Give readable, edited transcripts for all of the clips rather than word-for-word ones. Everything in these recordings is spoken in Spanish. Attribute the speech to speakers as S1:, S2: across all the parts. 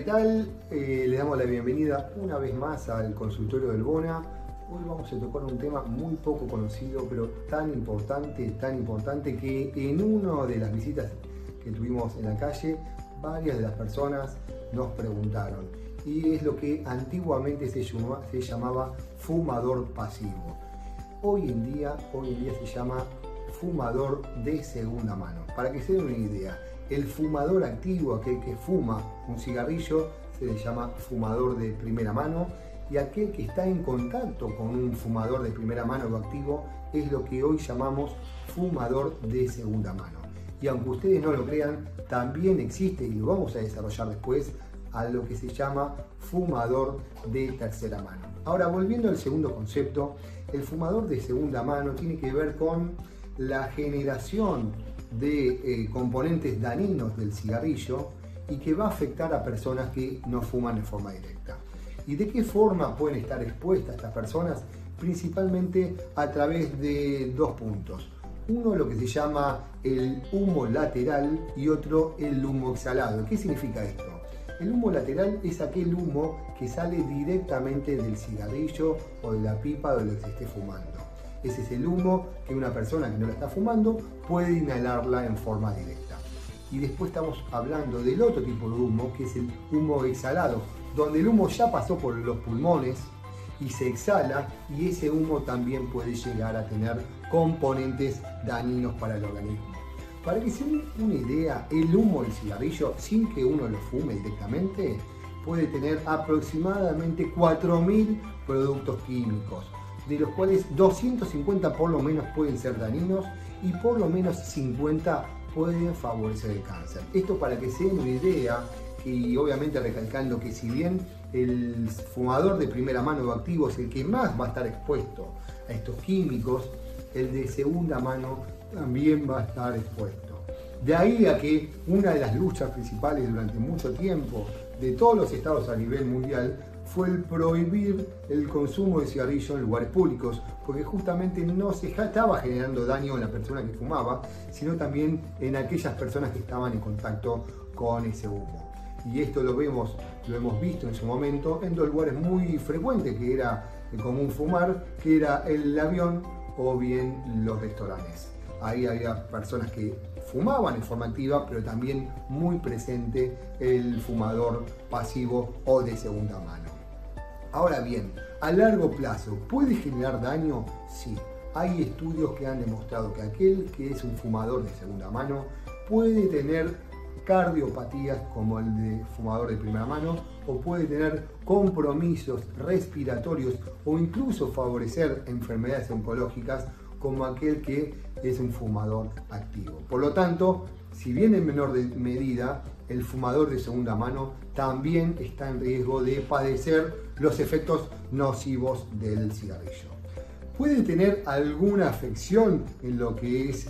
S1: tal? Le damos la bienvenida una vez más al consultorio del Bona. Hoy vamos a tocar un tema muy poco conocido, pero tan importante que en una de las visitas que tuvimos en la calle, varias de las personas nos preguntaron. Y es lo que antiguamente se llamaba fumador pasivo. Hoy en día se llama fumador de segunda mano. Para que se den una idea, el fumador activo, aquel que fuma un cigarrillo, se le llama fumador de primera mano, y aquel que está en contacto con un fumador de primera mano o activo es lo que hoy llamamos fumador de segunda mano. Y aunque ustedes no lo crean, también existe, y lo vamos a desarrollar después, a lo que se llama fumador de tercera mano. Ahora, volviendo al segundo concepto, el fumador de segunda mano tiene que ver con la generación de componentes dañinos del cigarrillo y que va a afectar a personas que no fuman de forma directa. ¿Y de qué forma pueden estar expuestas estas personas? Principalmente a través de dos puntos. Uno, lo que se llama el humo lateral, y otro, el humo exhalado. ¿Qué significa esto? El humo lateral es aquel humo que sale directamente del cigarrillo o de la pipa de lo que se esté fumando. Ese es el humo que una persona que no la está fumando puede inhalarla en forma directa. Y después estamos hablando del otro tipo de humo, que es el humo exhalado, donde el humo ya pasó por los pulmones y se exhala, y ese humo también puede llegar a tener componentes dañinos para el organismo. Para que se den una idea, el humo del cigarrillo, sin que uno lo fume directamente, puede tener aproximadamente 4.000 productos químicos, de los cuales 250 por lo menos pueden ser dañinos y por lo menos 50 pueden favorecer el cáncer. Esto para que se den una idea, y obviamente recalcando que si bien el fumador de primera mano o activo es el que más va a estar expuesto a estos químicos, el de segunda mano también va a estar expuesto. De ahí a que una de las luchas principales durante mucho tiempo de todos los estados a nivel mundial fue el prohibir el consumo de cigarrillos en lugares públicos, porque justamente no se estaba generando daño en la persona que fumaba, sino también en aquellas personas que estaban en contacto con ese humo. Y esto lo hemos visto en su momento en dos lugares muy frecuentes que era común fumar, que era el avión o bien los restaurantes. Ahí había personas que fumaban en forma activa, pero también muy presente el fumador pasivo o de segunda mano. Ahora bien, a largo plazo, ¿puede generar daño? Sí. Hay estudios que han demostrado que aquel que es un fumador de segunda mano puede tener cardiopatías como el de fumador de primera mano, o puede tener compromisos respiratorios o incluso favorecer enfermedades oncológicas como aquel que es un fumador activo. Por lo tanto, si bien en menor medida, el fumador de segunda mano también está en riesgo de padecer los efectos nocivos del cigarrillo. ¿Puede tener alguna afección en lo que es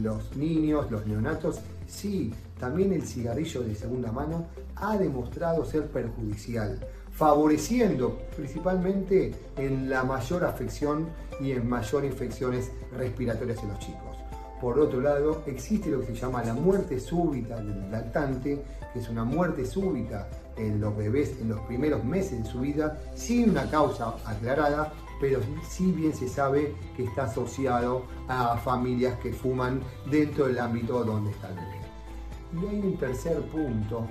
S1: los niños, los neonatos? Sí, también el cigarrillo de segunda mano ha demostrado ser perjudicial, favoreciendo principalmente en la mayor afección y en mayor infecciones respiratorias en los chicos. Por otro lado, existe lo que se llama la muerte súbita del lactante, que es una muerte súbita en los bebés en los primeros meses de su vida, sin una causa aclarada, pero sí bien se sabe que está asociado a familias que fuman dentro del ámbito donde está el bebé. Y hay un tercer punto,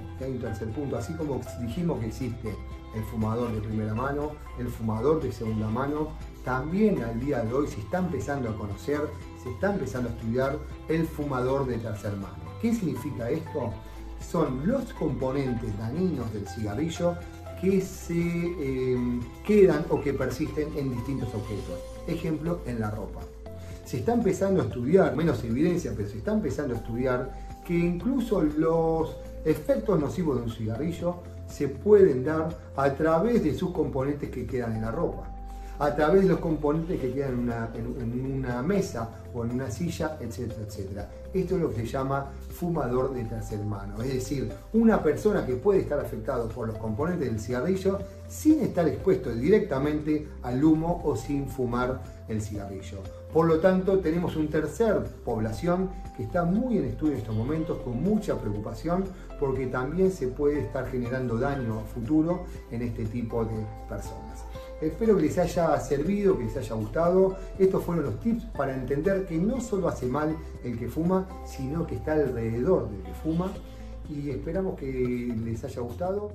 S1: así como dijimos que existe el fumador de primera mano, el fumador de segunda mano, también al día de hoy se está empezando a conocer, se está empezando a estudiar el fumador de tercera mano. ¿Qué significa esto? Son los componentes dañinos del cigarrillo que se quedan o que persisten en distintos objetos. Ejemplo, en la ropa. Se está empezando a estudiar, menos evidencia, pero se está empezando a estudiar que incluso los efectos nocivos de un cigarrillo se pueden dar a través de sus componentes que quedan en la ropa. a través de los componentes que quedan en una mesa o en una silla, etcétera, etcétera. Esto es lo que se llama fumador de tercer mano, es decir, una persona que puede estar afectada por los componentes del cigarrillo sin estar expuesto directamente al humo o sin fumar el cigarrillo. Por lo tanto, tenemos una tercera población que está muy en estudio en estos momentos, con mucha preocupación, porque también se puede estar generando daño a futuro en este tipo de personas. Espero que les haya servido, que les haya gustado. Estos fueron los tips para entender que no solo hace mal el que fuma, sino que está alrededor del que fuma. Y esperamos que les haya gustado.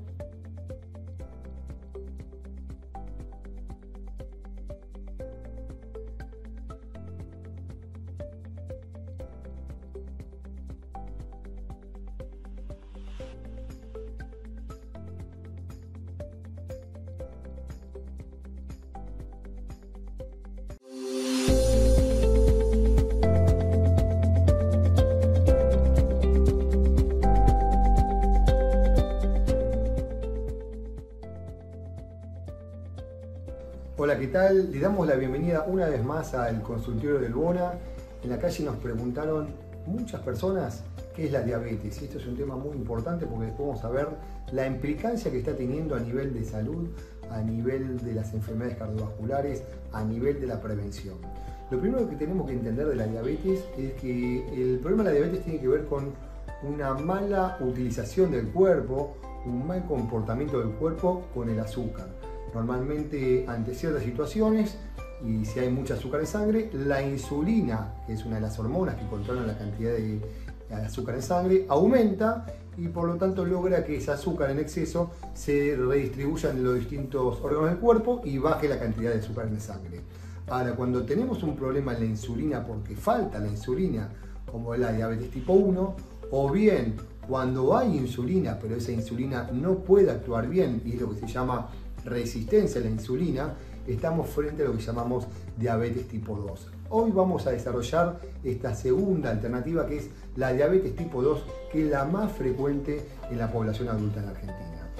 S1: Hola, ¿qué tal? Le damos la bienvenida una vez más al consultorio del Bona. En la calle nos preguntaron muchas personas qué es la diabetes. Y esto es un tema muy importante porque después vamos a ver la implicancia que está teniendo a nivel de salud, a nivel de las enfermedades cardiovasculares, a nivel de la prevención. Lo primero que tenemos que entender de la diabetes es que el problema de la diabetes tiene que ver con una mala utilización del cuerpo, un mal comportamiento del cuerpo con el azúcar. Normalmente, ante ciertas situaciones, y si hay mucha azúcar en sangre, la insulina, que es una de las hormonas que controlan la cantidad de azúcar en sangre, aumenta y por lo tanto logra que ese azúcar en exceso se redistribuya en los distintos órganos del cuerpo y baje la cantidad de azúcar en la sangre. Ahora, cuando tenemos un problema en la insulina porque falta la insulina, como la diabetes tipo 1, o bien cuando hay insulina, pero esa insulina no puede actuar bien, y es lo que se llama resistencia a la insulina, estamos frente a lo que llamamos diabetes tipo 2. Hoy vamos a desarrollar esta segunda alternativa, que es la diabetes tipo 2, que es la más frecuente en la población adulta en Argentina.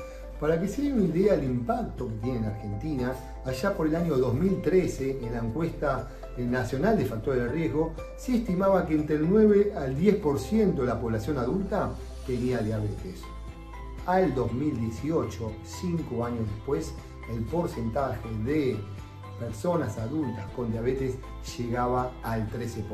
S1: Para que se den una idea del impacto que tiene en Argentina, allá por el año 2013, en la encuesta nacional de factores de riesgo, se estimaba que entre el 9 al 10% de la población adulta tenía diabetes. Al 2018, 5 años después, el porcentaje de personas adultas con diabetes llegaba al 13%,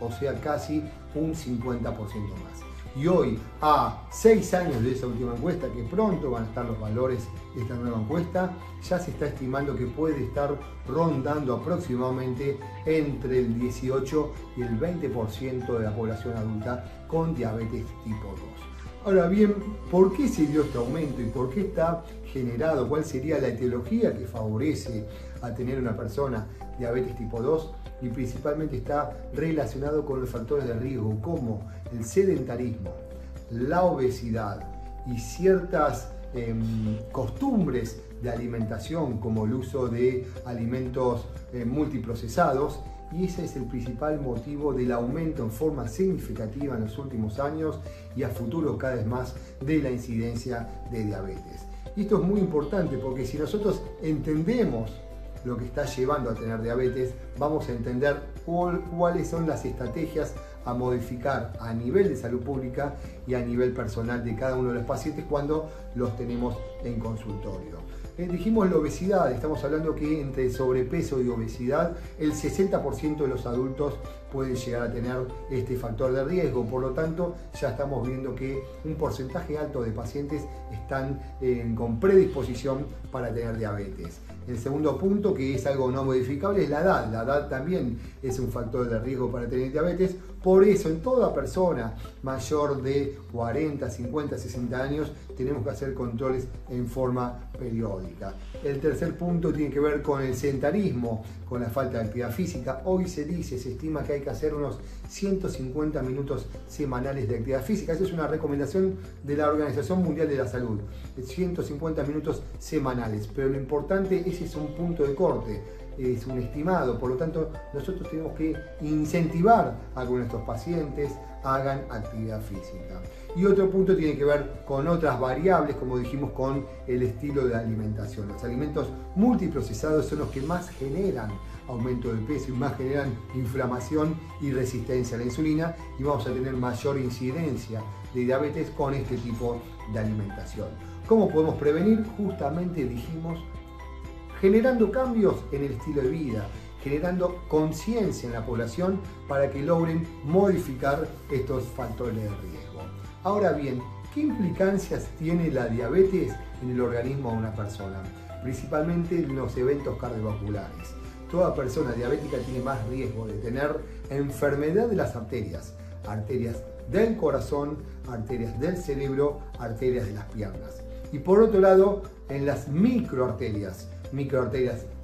S1: o sea, casi un 50% más. Y hoy, a 6 años de esa última encuesta, que pronto van a estar los valores de esta nueva encuesta, ya se está estimando que puede estar rondando aproximadamente entre el 18 y el 20% de la población adulta con diabetes tipo 2. Ahora bien, ¿por qué se dio este aumento y por qué está generado? ¿Cuál sería la etiología que favorece a tener una persona diabetes tipo 2? Y principalmente está relacionado con los factores de riesgo como el sedentarismo, la obesidad y ciertas costumbres de alimentación como el uso de alimentos multiprocesados. Y ese es el principal motivo del aumento en forma significativa en los últimos años y a futuro cada vez más de la incidencia de diabetes. Y esto es muy importante porque si nosotros entendemos lo que está llevando a tener diabetes, vamos a entender cuáles son las estrategias a modificar a nivel de salud pública y a nivel personal de cada uno de los pacientes cuando los tenemos en consultorio. Dijimos la obesidad, estamos hablando que entre sobrepeso y obesidad el 60% de los adultos pueden llegar a tener este factor de riesgo, por lo tanto ya estamos viendo que un porcentaje alto de pacientes están con predisposición para tener diabetes. El segundo punto, que es algo no modificable, es la edad. La edad también es un factor de riesgo para tener diabetes. Por eso, en toda persona mayor de 40, 50, 60 años, tenemos que hacer controles en forma periódica. El tercer punto tiene que ver con el sedentarismo, con la falta de actividad física. Hoy se estima que hay que hacer unos 150 minutos semanales de actividad física. Esa es una recomendación de la Organización Mundial de la Salud. 150 minutos semanales. Pero lo importante, ese es un punto de corte, es un estimado. Por lo tanto, nosotros tenemos que incentivar a nuestros pacientes hagan actividad física. Y otro punto tiene que ver con otras variables, como dijimos, con el estilo de alimentación. Los alimentos multiprocesados son los que más generan aumento de peso y más generan inflamación y resistencia a la insulina, y vamos a tener mayor incidencia de diabetes con este tipo de alimentación. ¿Cómo podemos prevenir? Justamente dijimos, generando cambios en el estilo de vida, generando conciencia en la población para que logren modificar estos factores de riesgo. Ahora bien, ¿qué implicancias tiene la diabetes en el organismo de una persona? Principalmente en los eventos cardiovasculares. Toda persona diabética tiene más riesgo de tener enfermedad de las arterias, arterias del corazón, arterias del cerebro, arterias de las piernas. Y por otro lado, en las microarterias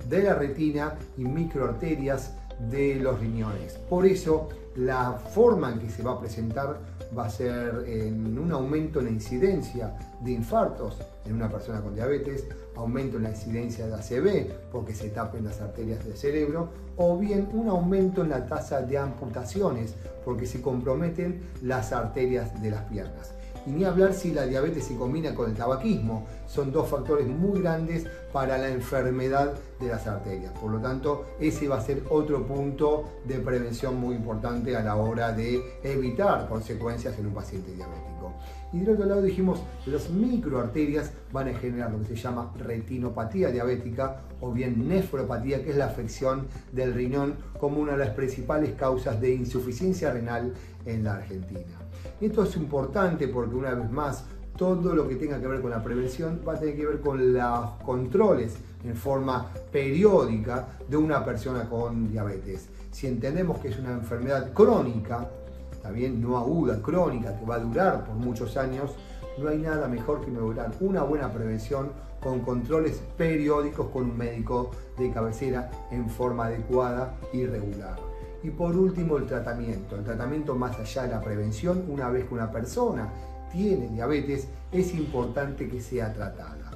S1: de la retina y microarterias de los riñones. Por eso, la forma en que se va a presentar va a ser en un aumento en la incidencia de infartos en una persona con diabetes, aumento en la incidencia de ACV porque se tapen las arterias del cerebro, o bien un aumento en la tasa de amputaciones porque se comprometen las arterias de las piernas. Y ni hablar si la diabetes se combina con el tabaquismo, son dos factores muy grandes para la enfermedad de las arterias. Por lo tanto, ese va a ser otro punto de prevención muy importante a la hora de evitar consecuencias en un paciente diabético. Y del otro lado dijimos, las microarterias van a generar lo que se llama retinopatía diabética o bien nefropatía, que es la afección del riñón como una de las principales causas de insuficiencia renal en la Argentina. Esto es importante porque, una vez más, todo lo que tenga que ver con la prevención va a tener que ver con los controles en forma periódica de una persona con diabetes. Si entendemos que es una enfermedad crónica, está bien, no aguda, crónica, que va a durar por muchos años, no hay nada mejor que lograr una buena prevención con controles periódicos con un médico de cabecera en forma adecuada y regular. Y por último, el tratamiento más allá de la prevención. Una vez que una persona tiene diabetes, es importante que sea tratada.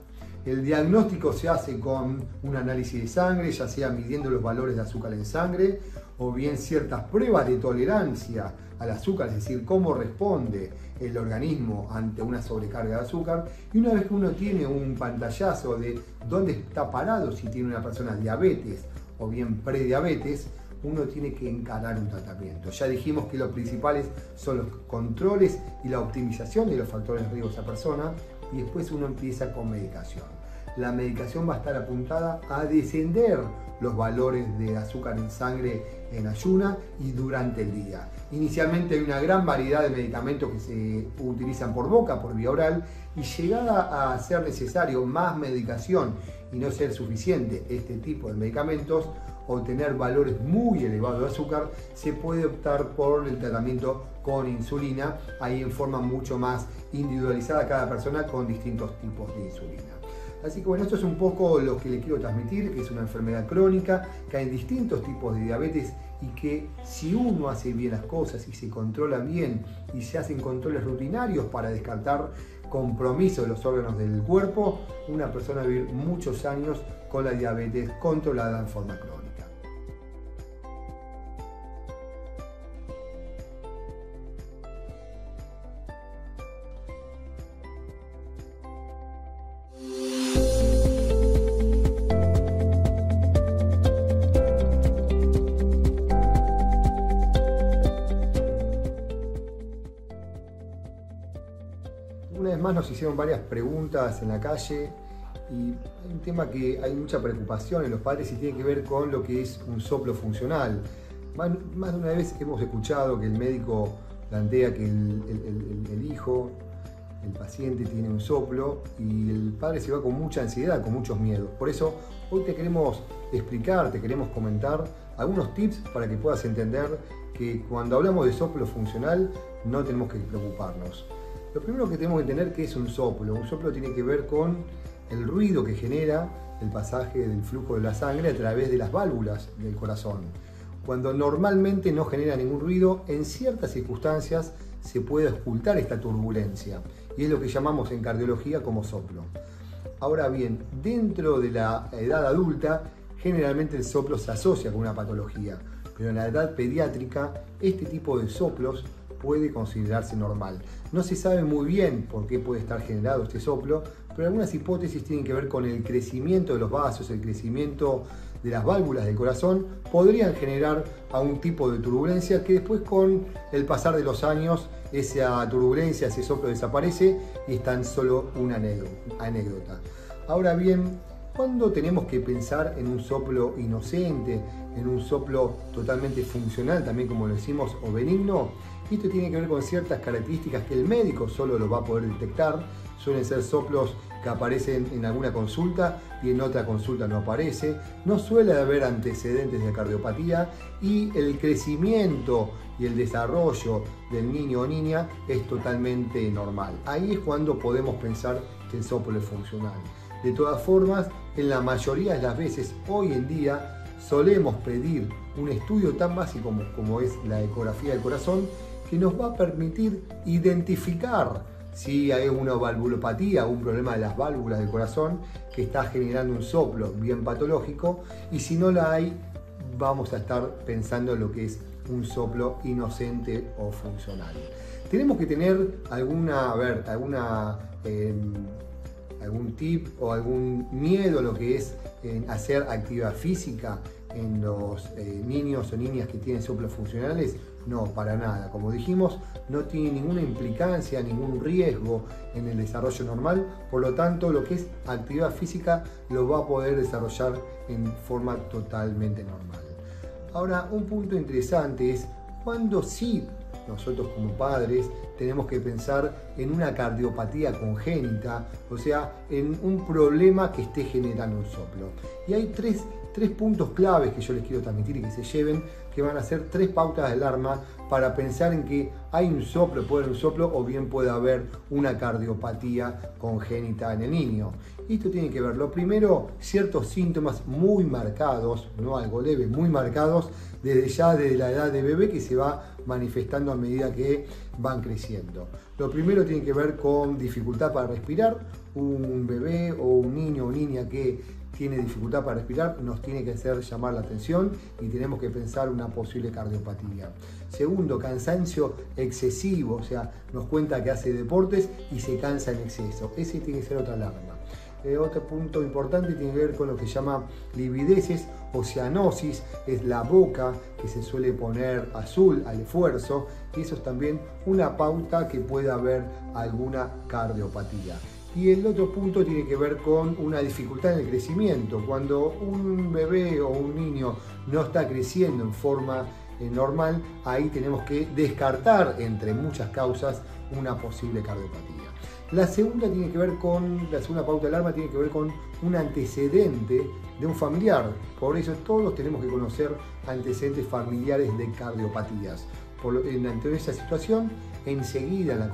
S1: El diagnóstico se hace con un análisis de sangre, ya sea midiendo los valores de azúcar en sangre, o bien ciertas pruebas de tolerancia al azúcar, es decir, cómo responde el organismo ante una sobrecarga de azúcar. Y una vez que uno tiene un pantallazo de dónde está parado, si tiene una persona diabetes o bien prediabetes, uno tiene que encarar un tratamiento. Ya dijimos que los principales son los controles y la optimización de los factores de riesgo de esa persona, y después uno empieza con medicación. La medicación va a estar apuntada a descender los valores de azúcar en sangre en ayuna y durante el día. Inicialmente hay una gran variedad de medicamentos que se utilizan por boca, por vía oral, y llegada a ser necesario más medicación y no ser suficiente este tipo de medicamentos, o tener valores muy elevados de azúcar, se puede optar por el tratamiento con insulina, ahí en forma mucho más individualizada cada persona con distintos tipos de insulina. Así que bueno, esto es un poco lo que les quiero transmitir, que es una enfermedad crónica, que hay distintos tipos de diabetes y que si uno hace bien las cosas y se controla bien y se hacen controles rutinarios para descartar compromiso de los órganos del cuerpo, una persona va a vivir muchos años con la diabetes controlada en forma crónica. Una vez más nos hicieron varias preguntas en la calle y hay un tema que hay mucha preocupación en los padres y tiene que ver con lo que es un soplo funcional. Más de una vez hemos escuchado que el médico plantea que el hijo, el paciente tiene un soplo y el padre se va con mucha ansiedad, con muchos miedos. Por eso hoy te queremos explicar, te queremos comentar algunos tips para que puedas entender que cuando hablamos de soplo funcional no tenemos que preocuparnos. Lo primero que tenemos que entender que es un soplo. Un soplo tiene que ver con el ruido que genera el pasaje del flujo de la sangre a través de las válvulas del corazón. Cuando normalmente no genera ningún ruido, en ciertas circunstancias se puede ocultar esta turbulencia y es lo que llamamos en cardiología como soplo. Ahora bien, dentro de la edad adulta, generalmente el soplo se asocia con una patología, pero en la edad pediátrica este tipo de soplos puede considerarse normal. No se sabe muy bien por qué puede estar generado este soplo, pero algunas hipótesis tienen que ver con el crecimiento de los vasos, el crecimiento de las válvulas del corazón, podrían generar algún tipo de turbulencia que después, con el pasar de los años, esa turbulencia, ese soplo desaparece y es tan solo una anécdota. Ahora bien, ¿cuándo tenemos que pensar en un soplo inocente, en un soplo totalmente funcional, también como lo decimos, o benigno? Esto tiene que ver con ciertas características que el médico solo lo va a poder detectar. Suelen ser soplos que aparecen en alguna consulta y en otra consulta no aparece. No suele haber antecedentes de cardiopatía y el crecimiento y el desarrollo del niño o niña es totalmente normal. Ahí es cuando podemos pensar que el soplo es funcional. De todas formas, en la mayoría de las veces hoy en día solemos pedir un estudio tan básico como es la ecografía del corazón, que nos va a permitir identificar si hay una valvulopatía, un problema de las válvulas del corazón que está generando un soplo bien patológico, y si no la hay, vamos a estar pensando en lo que es un soplo inocente o funcional. Tenemos que tener algún tip o algún miedo a lo que es hacer actividad física en los niños o niñas que tienen soplos funcionales. No, para nada. Como dijimos, no tiene ninguna implicancia, ningún riesgo en el desarrollo normal. Por lo tanto, lo que es actividad física lo va a poder desarrollar en forma totalmente normal. Ahora, un punto interesante es cuando sí nosotros como padres tenemos que pensar en una cardiopatía congénita, o sea, en un problema que esté generando un soplo. Y hay tres puntos claves que yo les quiero transmitir y que se lleven, que van a ser 3 pautas de alarma para pensar en que hay un soplo, puede haber un soplo o bien puede haber una cardiopatía congénita en el niño. Y esto tiene que ver, lo primero, ciertos síntomas muy marcados, no algo leve, muy marcados, desde la edad de bebé, que se va manifestando a medida que van creciendo. Lo primero tiene que ver con dificultad para respirar. Un bebé o un niño o niña que tiene dificultad para respirar nos tiene que hacer llamar la atención y tenemos que pensar una posible cardiopatía. Segundo, cansancio excesivo, o sea, nos cuenta que hace deportes y se cansa en exceso. Ese tiene que ser otra alarma. Otro punto importante tiene que ver con lo que se llama livideces o cianosis, es la boca que se suele poner azul al esfuerzo, y eso es también una pauta que puede haber alguna cardiopatía. Y el otro punto tiene que ver con una dificultad en el crecimiento. Cuando un bebé o un niño no está creciendo en forma normal, ahí tenemos que descartar, entre muchas causas, una posible cardiopatía. La segunda pauta de alarma tiene que ver con un antecedente de un familiar. Por eso todos tenemos que conocer antecedentes familiares de cardiopatías. Ante esa situación, enseguida en la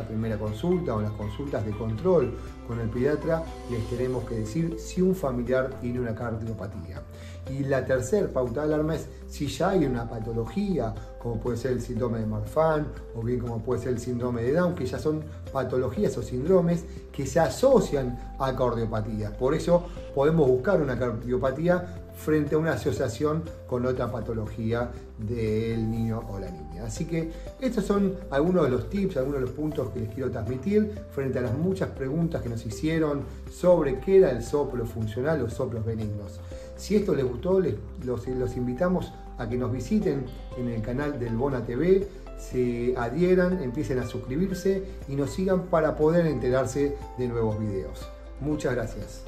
S1: primera consulta o en las consultas de control con el pediatra, les tenemos que decir si un familiar tiene una cardiopatía. Y la tercera pauta de alarma es si ya hay una patología, como puede ser el síndrome de Marfan o bien como puede ser el síndrome de Down, que ya son patologías o síndromes que se asocian a cardiopatía. Por eso podemos buscar una cardiopatía frente a una asociación con otra patología del niño o la niña. Así que estos son algunos de los tips, algunos de los puntos que les quiero transmitir frente a las muchas preguntas que nos hicieron sobre qué era el soplo funcional o soplos benignos. Si esto les gustó, los invitamos a que nos visiten en el canal del Bona TV, se adhieran, empiecen a suscribirse y nos sigan para poder enterarse de nuevos videos. Muchas gracias.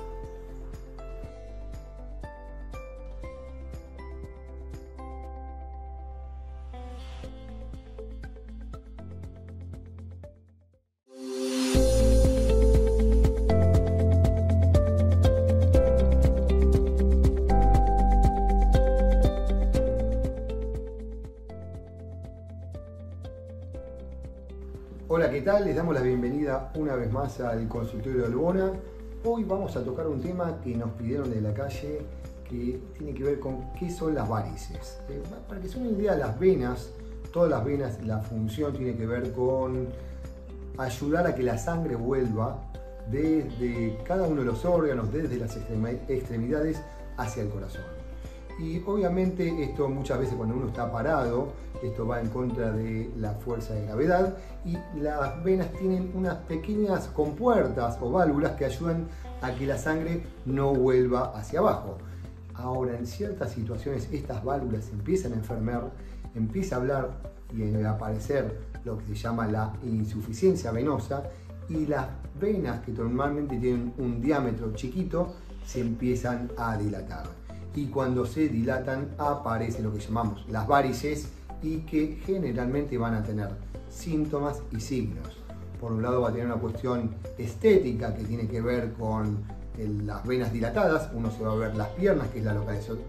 S1: Hola, ¿qué tal? Les damos la bienvenida una vez más al consultorio del Bona. Hoy vamos a tocar un tema que nos pidieron de la calle, que tiene que ver con qué son las varices. Para que se una idea, las venas, todas las venas, la función tiene que ver con ayudar a que la sangre vuelva desde cada uno de los órganos, desde las extremidades hacia el corazón. Y obviamente esto muchas veces cuando uno está parado, esto va en contra de la fuerza de gravedad y las venas tienen unas pequeñas compuertas o válvulas que ayudan a que la sangre no vuelva hacia abajo. Ahora, en ciertas situaciones estas válvulas empiezan a enfermar, empieza a hablar y a aparecer lo que se llama la insuficiencia venosa y las venas que normalmente tienen un diámetro chiquito se empiezan a dilatar. Y cuando se dilatan aparecen lo que llamamos las varices y que generalmente van a tener síntomas y signos. Por un lado va a tener una cuestión estética que tiene que ver con las venas dilatadas, uno se va a ver las piernas, que es la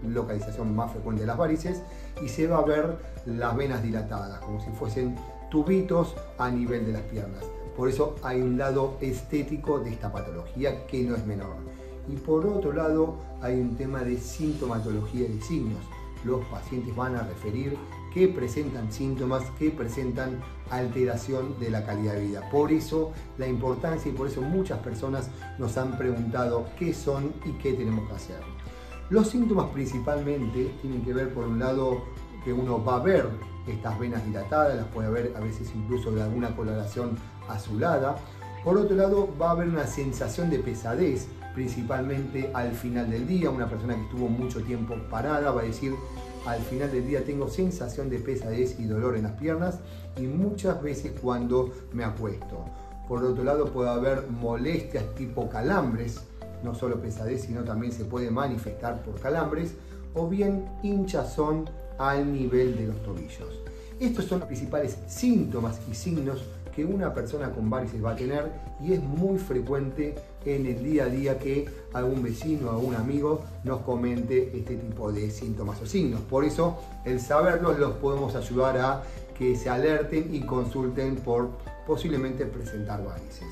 S1: localización más frecuente de las varices, y se va a ver las venas dilatadas, como si fuesen tubitos a nivel de las piernas. Por eso hay un lado estético de esta patología que no es menor. Y por otro lado hay un tema de sintomatología y de signos. Los pacientes van a referir que presentan síntomas, que presentan alteración de la calidad de vida. Por eso la importancia y por eso muchas personas nos han preguntado qué son y qué tenemos que hacer. Los síntomas principalmente tienen que ver por un lado que uno va a ver estas venas dilatadas, las puede ver a veces incluso de alguna coloración azulada. Por otro lado va a haber una sensación de pesadez, principalmente al final del día. Una persona que estuvo mucho tiempo parada va a decir: al final del día tengo sensación de pesadez y dolor en las piernas y muchas veces cuando me acuesto. Por otro lado puede haber molestias tipo calambres, no solo pesadez sino también se puede manifestar por calambres, o bien hinchazón al nivel de los tobillos. Estos son los principales síntomas y signos que una persona con varices va a tener y es muy frecuente en el día a día que algún vecino o algún amigo nos comente este tipo de síntomas o signos. Por eso el saberlos los podemos ayudar a que se alerten y consulten por posiblemente presentar varices.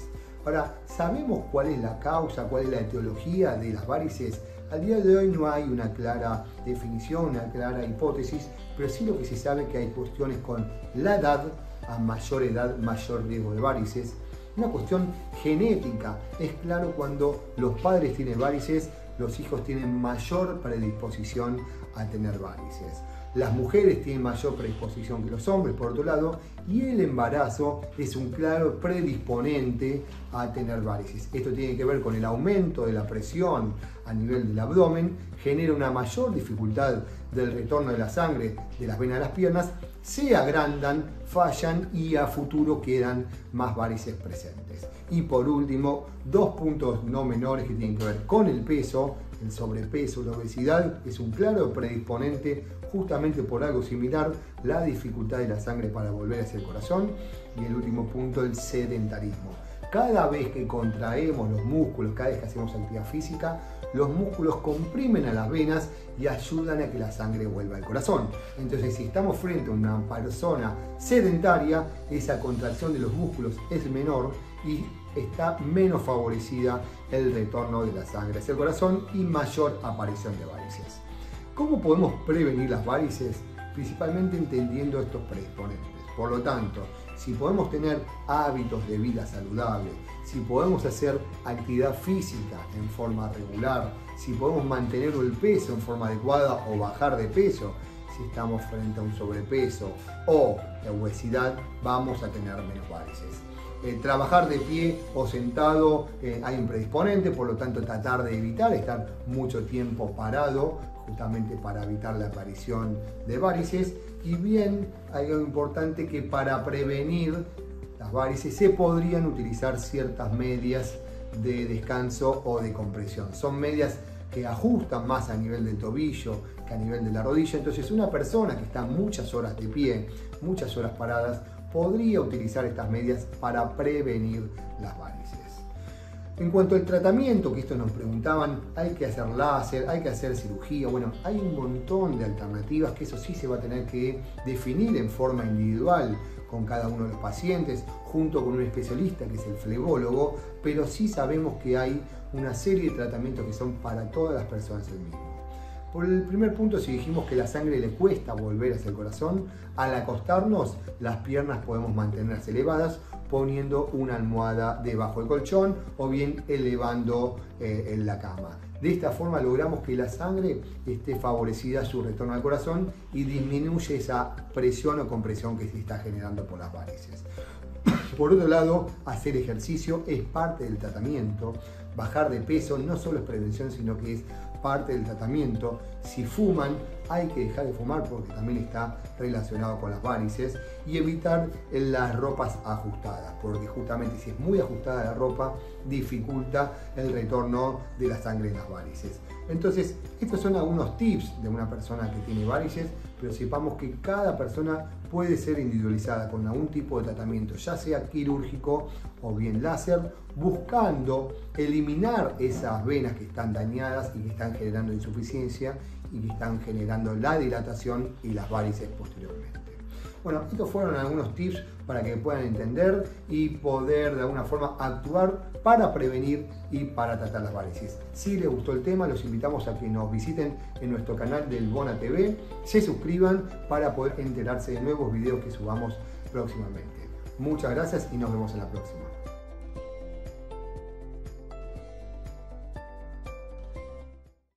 S1: Ahora, ¿sabemos cuál es la causa, cuál es la etiología de las varices? Al día de hoy no hay una clara definición, una clara hipótesis, pero sí lo que se sabe es que hay cuestiones con la edad. A mayor edad, mayor riesgo de varices. Una cuestión genética. Es claro, cuando los padres tienen varices, los hijos tienen mayor predisposición a tener varices. Las mujeres tienen mayor predisposición que los hombres, por otro lado, y el embarazo es un claro predisponente a tener varices. Esto tiene que ver con el aumento de la presión a nivel del abdomen, genera una mayor dificultad del retorno de la sangre de las venas a las piernas, se agrandan, fallan y a futuro quedan más varices presentes. Y por último, dos puntos no menores que tienen que ver con el peso. El sobrepeso, la obesidad es un claro predisponente justamente por algo similar, la dificultad de la sangre para volver hacia el corazón. Y el último punto, el sedentarismo. Cada vez que contraemos los músculos, cada vez que hacemos actividad física, los músculos comprimen a las venas y ayudan a que la sangre vuelva al corazón. Entonces, si estamos frente a una persona sedentaria, esa contracción de los músculos es menor y está menos favorecida el retorno de la sangre hacia el corazón y mayor aparición de varices. ¿Cómo podemos prevenir las varices? Principalmente entendiendo estos predisponentes. Por lo tanto, si podemos tener hábitos de vida saludable, si podemos hacer actividad física en forma regular, si podemos mantener el peso en forma adecuada o bajar de peso, si estamos frente a un sobrepeso o obesidad, vamos a tener menos varices. Trabajar de pie o sentado hay un predisponente, por lo tanto tratar de evitar estar mucho tiempo parado, justamente para evitar la aparición de varices. Y bien, hay algo importante, que para prevenir las varices se podrían utilizar ciertas medias de descanso o de compresión. Son medias que ajustan más a nivel del tobillo que a nivel de la rodilla. Entonces, una persona que está muchas horas de pie, muchas horas paradas, podría utilizar estas medias para prevenir las varices. En cuanto al tratamiento, que esto nos preguntaban, hay que hacer láser, hay que hacer cirugía. Bueno, hay un montón de alternativas que eso sí se va a tener que definir en forma individual con cada uno de los pacientes, junto con un especialista que es el flebólogo, pero sí sabemos que hay una serie de tratamientos que son para todas las personas el mismo. Por el primer punto, si dijimos que la sangre le cuesta volver hacia el corazón, al acostarnos las piernas podemos mantenerse elevadas poniendo una almohada debajo del colchón o bien elevando en la cama. De esta forma logramos que la sangre esté favorecida a su retorno al corazón y disminuye esa presión o compresión que se está generando por las varices. Por otro lado, hacer ejercicio es parte del tratamiento. Bajar de peso no solo es prevención, sino que es parte del tratamiento. Si fuman, hay que dejar de fumar porque también está relacionado con las varices, y evitar las ropas ajustadas, porque justamente si es muy ajustada la ropa, dificulta el retorno de la sangre en las varices. Entonces, estos son algunos tips de una persona que tiene varices, pero sepamos que cada persona puede ser individualizada con algún tipo de tratamiento, ya sea quirúrgico o bien láser, buscando eliminar esas venas que están dañadas y que están generando insuficiencia y que están generando la dilatación y las varices posteriormente. Bueno, estos fueron algunos tips para que puedan entender y poder de alguna forma actuar para prevenir y para tratar las varices. Si les gustó el tema, los invitamos a que nos visiten en nuestro canal del Bona TV, se suscriban para poder enterarse de nuevos videos que subamos próximamente. Muchas gracias y nos vemos en la próxima.